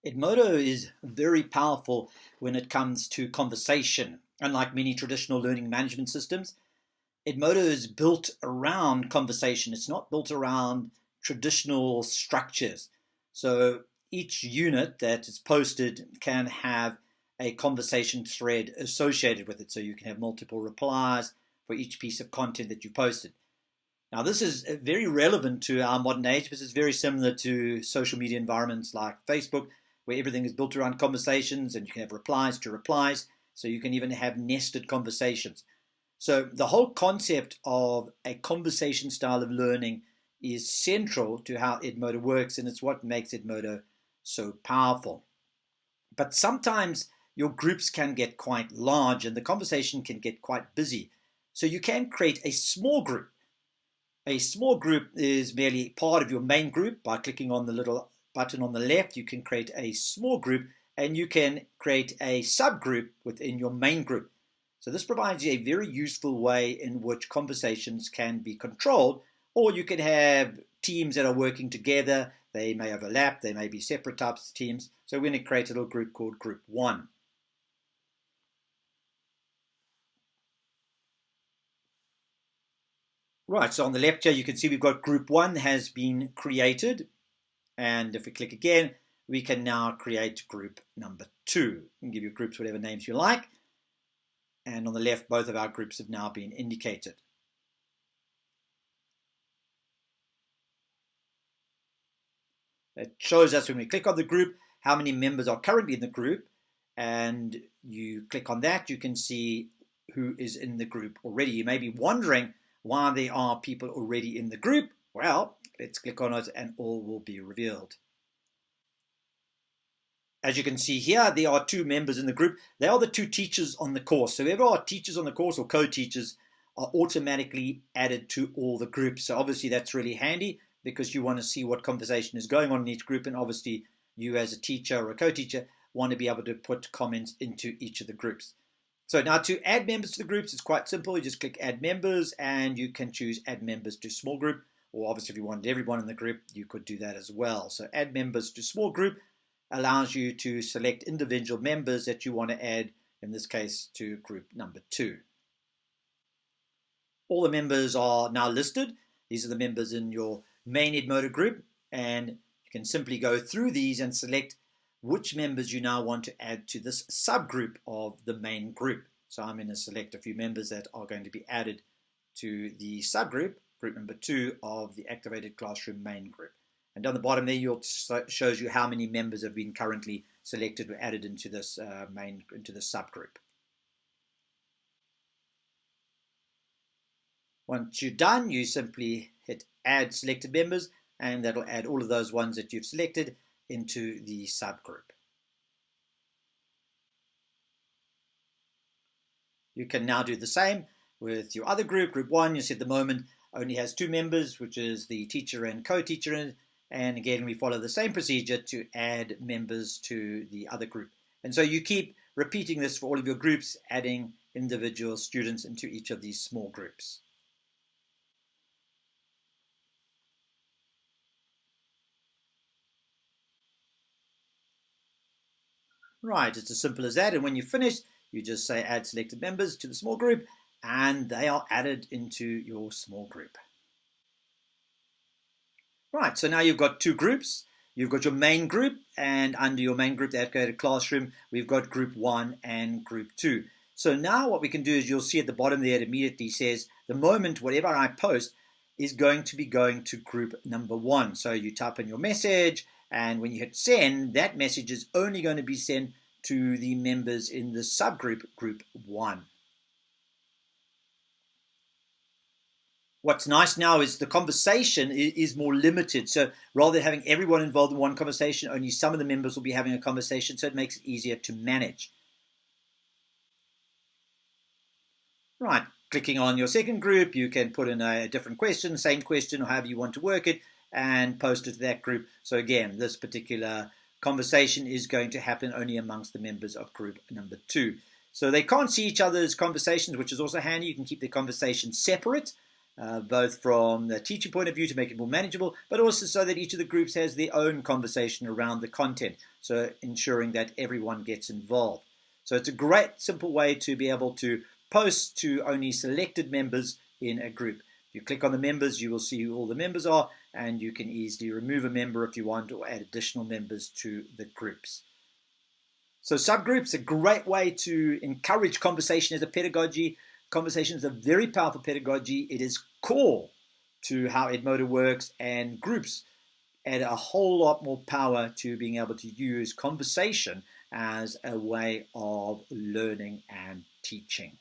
Edmodo is very powerful when it comes to conversation. Unlike many traditional learning management systems, Edmodo is built around conversation. It's not built around traditional structures. So each unit that is posted can have a conversation thread associated with it. So you can have multiple replies for each piece of content that you posted. Now, this is very relevant to our modern age because it's very similar to social media environments like Facebook, where everything is built around conversations and you can have replies to replies. So you can even have nested conversations. So the whole concept of a conversation style of learning is central to how Edmodo works, and it's what makes Edmodo so powerful. But sometimes your groups can get quite large and the conversation can get quite busy. So you can create a small group. A small group is merely part of your main group. By clicking on the little button on the left, you can create a small group and you can create a subgroup within your main group. So this provides you a very useful way in which conversations can be controlled, or you can have teams that are working together. They may overlap, they may be separate types of teams. So we're going to create a little group called Group 1. Right, so on the left here, you can see we've got Group 1 has been created. And if we click again, we can now create group number 2. You can give your groups whatever names you like. And on the left, both of our groups have now been indicated. It shows us when we click on the group how many members are currently in the group. And you click on that, you can see who is in the group already. You may be wondering why there are people already in the group. Well, let's click on it and all will be revealed. As you can see here, there are 2 members in the group. They are the 2 teachers on the course. So whoever are teachers on the course or co-teachers are automatically added to all the groups. So obviously that's really handy because you want to see what conversation is going on in each group. And obviously you as a teacher or a co-teacher want to be able to put comments into each of the groups. So now to add members to the groups, it's quite simple. You just click add members and you can choose add members to small group. Or obviously if you wanted everyone in the group, you could do that as well. So add members to small group allows you to select individual members that you want to add, in this case, to group number 2. All the members are now listed. These are the members in your main Edmodo group, and you can simply go through these and select which members you now want to add to this subgroup of the main group. So I'm going to select a few members that are going to be added to the subgroup, group number 2 of the Activated Classroom main group. And down the bottom there, it shows you how many members have been currently selected or added into this subgroup. Once you're done, you simply hit Add Selected Members, and that'll add all of those ones that you've selected into the subgroup. You can now do the same with your other group, Group 1. You see at the moment only has 2 members, which is the teacher and co-teacher in it. And again, we follow the same procedure to add members to the other group. And so you keep repeating this for all of your groups, adding individual students into each of these small groups. Right, it's as simple as that. And when you finish, you just say add selected members to the small group, and they are added into your small group. Right, so now you've got 2 groups. You've got your main group, and under your main group, the Activated Classroom, we've got Group 1 and Group 2. So now what we can do is you'll see at the bottom there, it immediately says, the moment whatever I post is going to be going to Group number 1. So you type in your message, and when you hit send, that message is only going to be sent to the members in the subgroup, Group 1. What's nice now is the conversation is more limited. So rather than having everyone involved in one conversation, only some of the members will be having a conversation, so it makes it easier to manage. Right, clicking on your second group, you can put in a different question, same question, or however you want to work it, and post it to that group. So again, this particular conversation is going to happen only amongst the members of group number 2. So they can't see each other's conversations, which is also handy. You can keep the conversations separate. both from the teaching point of view to make it more manageable, but also so that each of the groups has their own conversation around the content, so ensuring that everyone gets involved. So it's a great, simple way to be able to post to only selected members in a group. If you click on the members, you will see who all the members are, and you can easily remove a member if you want, or add additional members to the groups. So subgroups, a great way to encourage conversation as a pedagogy. Conversation is a very powerful pedagogy. It is core to how Edmodo works, and groups add a whole lot more power to being able to use conversation as a way of learning and teaching.